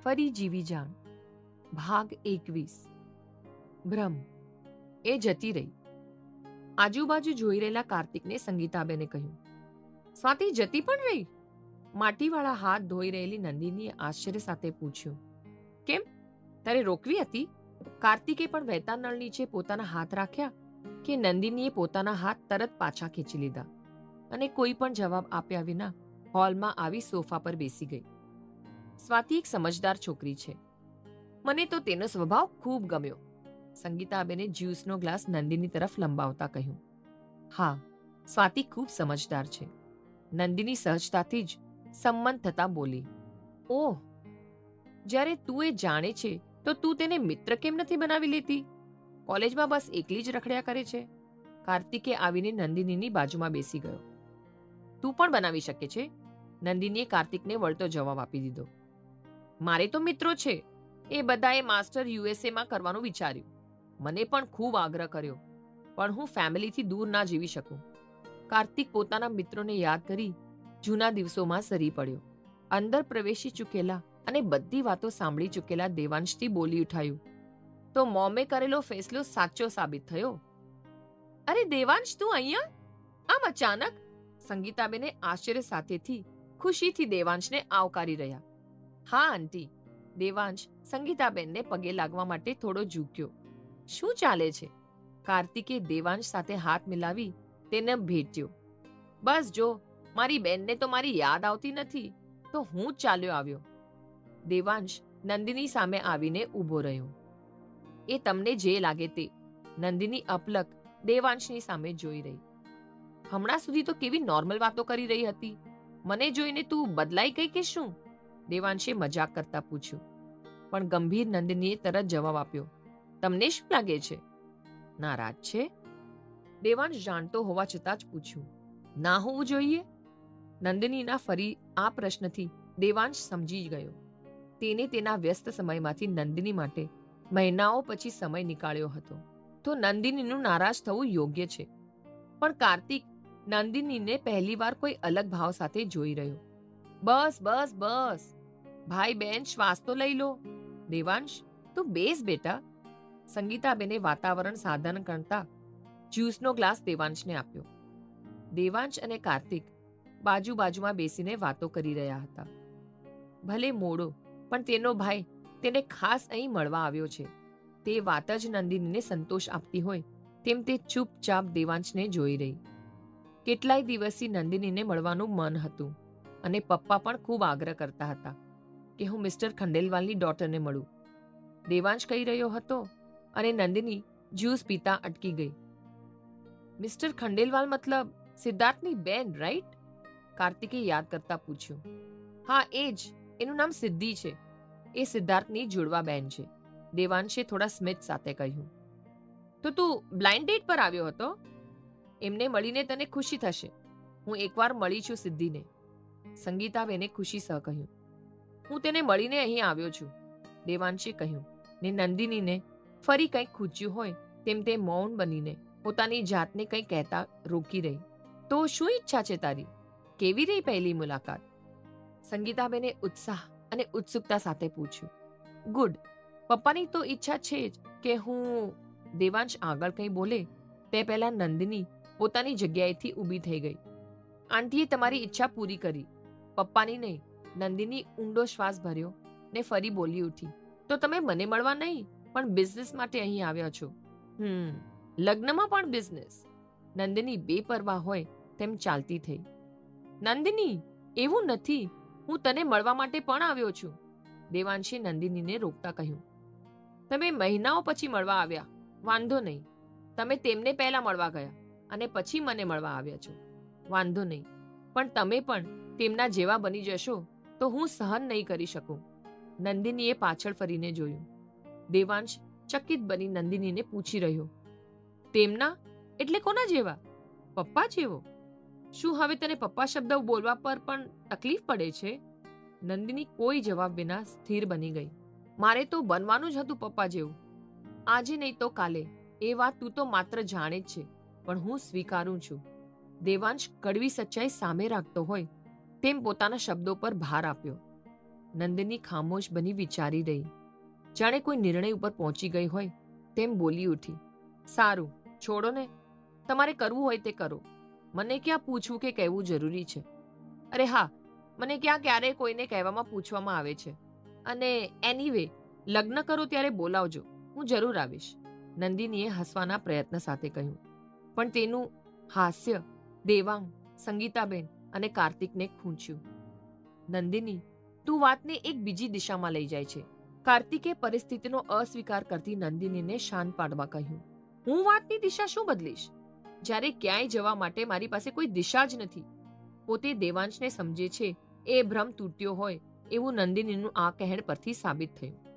ફરી જીવી જાણ ભાગ 21 ભ્રમ. એ જતી રહી. આજુબાજુ જોઈ રહેલા કાર્તિકને સંગીતાબેને કહ્યું, સ્વાતિ જતી પણ રહી? માટીવાળા હાથ ધોઈ રહેલી નંદિનીએ આશ્ચર્ય સાથે પૂછ્યું. કેમ, તારે રોકવી હતી? કાર્તિકે પણ વહેતા નળ નીચે પોતાના હાથ રાખ્યા કે નંદિનીએ પોતાના હાથ તરત પાછા ખેંચી લીધા અને કોઈ પણ જવાબ આપ્યા વિના હોલમાં આવી સોફા પર બેસી ગઈ. સ્વાતિ એક સમજદાર છોકરી છે. મને તો તેનો સ્વભાવ ખૂબ ગમ્યો. સંગીતાબેને જ્યુસનો ગ્લાસ નંદિની તરફ લંબાવતા કહ્યું. હા, સ્વાતિ ખૂબ સમજદાર છે. નંદિની સહજતાથી જ સંમત થતા બોલી. ઓહ, જ્યારે તું એ જાણે છે તો તું તેને મિત્ર કેમ નથી બનાવી લેતી? કોલેજમાં બસ એકલી જ રખડ્યા કરે છે. કાર્તિકે આવીને નંદિનીની બાજુમાં બેસી ગયો. તું પણ બનાવી શકે છે. નંદિનીએ કાર્તિકને વળતો જવાબ આપી દીધો. મારે તો મિત્રો છે. એ બધાએ માસ્ટર યુએસએમાં કરવાનું વિચાર્યું. મને પણ ખૂબ આગ્રહ કર્યો, પણ હું ફેમિલીથી દૂર ના જીવી શકું. કાર્તિક પોતાના મિત્રોને યાદ કરી જૂના દિવસોમાં સરી પડ્યો. અંદર પ્રવેશી ચૂકેલા અને બધી વાતો સાંભળી ચૂકેલા દેવાંશથી બોલી ઉઠાયું. તો મોમે કરેલો ફેસલો સાચો સાબિત થયો. અરે દેવાંશ, તું અહીંયા? આમ અચાનક? સંગીતાબેને આશ્ચર્ય સાથેથી ખુશીથી દેવાંશને આવકારી રહ્યા. હા આંટી. દેવાંશ સંગીતાબેનને પગે લાગવા માટે થોડો ઝૂક્યો. શું ચાલે છે? કાર્તિકે દેવાંશ સાથે હાથ મિલાવી તેને ભેટ્યો. બસ જો, મારી બેનને તો મારી યાદ આવતી નથી તો હું જ ચાલ્યો આવ્યો. દેવાંશ નંદિની સામે આવીને ઊભો રહ્યો. એ તમને જે લાગે તે. નંદિની અપલક દેવાંશની સામે જોઈ રહી. હમણાં સુધી તો કેવી નોર્મલ વાતો કરી રહી હતી. મને જોઈને તું બદલાઈ ગઈ કે શું? દેવાંશે મજાક કરતા પૂછ્યું. પણ ગંભીર નંદિનીએ તરત જવાબ આપ્યો. તમને શું લાગે છે? નારાજ છે? દેવાંશ જાણતો હોવા છતાં જ પૂછ્યું. ના હોવું જોઈએ? નંદિનીના ફરી આ પ્રશ્નથી દેવાંશ સમજી ગયો. તેને તેના વ્યસ્ત સમયમાંથી નંદિની માટે મહિનાઓ પછી સમય નીકાળ્યો હતો. તો નંદિનીનું નારાજ થવું યોગ્ય છે. પણ કાર્તિક નંદિનીને પહેલીવાર કોઈ અલગ ભાવ સાથે જોઈ રહ્યો. બસ બસ બસ, ભાઈ બહેન શ્વાસ તો લઈ લો. દેવાંશ, તું બેસ બેટા. સંગીતાબેને વાતાવરણ સાધન કરતા જ્યુસનો ગ્લાસ દેવાંશને આપ્યો. દેવાંશ અને કાર્તિક બાજુમાં બેસીને વાતો કરી રહ્યા હતા. ભલે મોડો, પણ તેનો ભાઈ તેને ખાસ અહીં મળવા આવ્યો છે. તે વાત જ નંદિનીને સંતોષ આપતી હોય તેમ તે ચૂપચાપ દેવાંશને જોઈ રહી. કેટલાય દિવસથી નંદિનીને મળવાનું મન હતું અને પપ્પા પણ ખૂબ આગ્રહ કરતા હતા કે હું મિસ્ટર ખંડેલવાલની ડોટરને મળું. દેવાંશ કહી રહ્યો હતો અને નંદિની જ્યુસ પીતા અટકી ગઈ. મિસ્ટર ખંડેલવાલ મતલબ સિદ્ધાર્થની બેન, રાઈટ? કાર્તિકે યાદ કરતા પૂછ્યું. હા એ જ. એનું નામ સિદ્ધિ છે. એ સિદ્ધાર્થની જોડવા બેન છે. દેવાંશે થોડા સ્મિત સાથે કહ્યું. તો તું બ્લાઇન્ડ ડેટ પર આવ્યો હતો? એમને મળીને તને ખુશી થશે. હું એકવાર મળી છું સિદ્ધિને. સંગીતાબેને ખુશી સહ કહ્યું. હું તેને મળીને અહીં આવ્યો છું, દેવાંશે કહ્યું ને નંદિનીને ફરી કંઈક ખૂચ્યું હોય તેમ તે મૌન બનીને પોતાની જાતને કંઈ કહેતા રોકી રહી. તો શું ઈચ્છા છે તારી? કેવી રહી પહેલી મુલાકાત? સંગીતાબેને ઉત્સાહ અને ઉત્સુકતા સાથે પૂછ્યું. ગુડ. પપ્પાની તો ઈચ્છા છે જ કે હું. દેવાંશ આગળ કંઈ બોલે તે પહેલા નંદિની પોતાની જગ્યાએથી ઊભી થઈ ગઈ. આંટીએ તમારી ઈચ્છા પૂરી કરી, પપ્પાની નહીં. નંદિની ઊંડો શ્વાસ ભર્યો ને ફરી બોલી ઉઠી. તો તમે મને મળવા નહીં પણ બિઝનેસ માટે અહીં આવ્યા છો? લગ્નમાં પણ બિઝનેસ? નંદિની બેપરવાહ હોય તેમ ચાલતી થઈ. નંદિની, એવું નથી. હું તને મળવા માટે પણ આવ્યો છું, દેવાંશે નંદિનીને રોકતા કહ્યું. તમે મહિનાઓ પછી મળવા આવ્યા, વાંધો નહીં. તમે તેમને પહેલા મળવા ગયા અને પછી મને મળવા આવ્યા છો, વાંધો નહીં. પણ તમે પણ તેમના જેવા બની જશો તો હું સહન નહીં કરી શકું. નંદિનીએ પાછળ ફરીને જોયું. દેવાંશ ચકિત બની નંદિનીને પૂછી રહ્યો. તેમના એટલે કોના જેવા? પપ્પા જેવો? શું હવે તને પપ્પા શબ્દ બોલવા પર પણ તકલીફ પડે છે? નંદિની કોઈ જવાબ વિના સ્થિર બની ગઈ. મારે તો બનવાનું જ હતું પપ્પા જેવું. આજે નહીં તો કાલે. એ વાત તું તો માત્ર જાણે જ છે, પણ હું સ્વીકારું છું. દેવાંશ કડવી સચ્ચાઈ સામે રાખતો હોય તેમ પોતાના શબ્દો પર ભાર આપ્યો. નંદિની ખામોશ બની વિચારી રહી. જાણે કોઈ નિર્ણય ઉપર પહોંચી ગઈ હોય તેમ બોલી ઉઠી. સારું, છોડો ને. તમારે કરવું હોય તે કરો. મને ક્યાં પૂછવું કે કહેવું જરૂરી છે? અરે હા, મને ક્યાં ક્યારેય કોઈને કહેવામાં પૂછવામાં આવે છે. અને એનીવે, લગ્ન કરો ત્યારે બોલાવજો, હું જરૂર આવીશ. નંદિનીએ હસવાના પ્રયત્ન સાથે કહ્યું. પણ તેનું હાસ્ય દેવાંગ, સંગીતાબેન અને કાર્તિકને ખૂંચ્યું. નંદિની, તું વાતને એક બીજી દિશામાં લઈ જાય છે. કાર્તિકે પરિસ્થિતિનો અસ્વીકાર કરતી નંદિનીને શાંત પાડવા કહ્યું. હું વાતની દિશા શું બદલીશ? જ્યારે ક્યાંય જવા માટે મારી પાસે કોઈ દિશા જ નથી. પોતે દેવાંશને સમજે છે એ ભ્રમ તૂટ્યો હોય એવું નંદિનીનું આ કહેણ પરથી સાબિત થયું.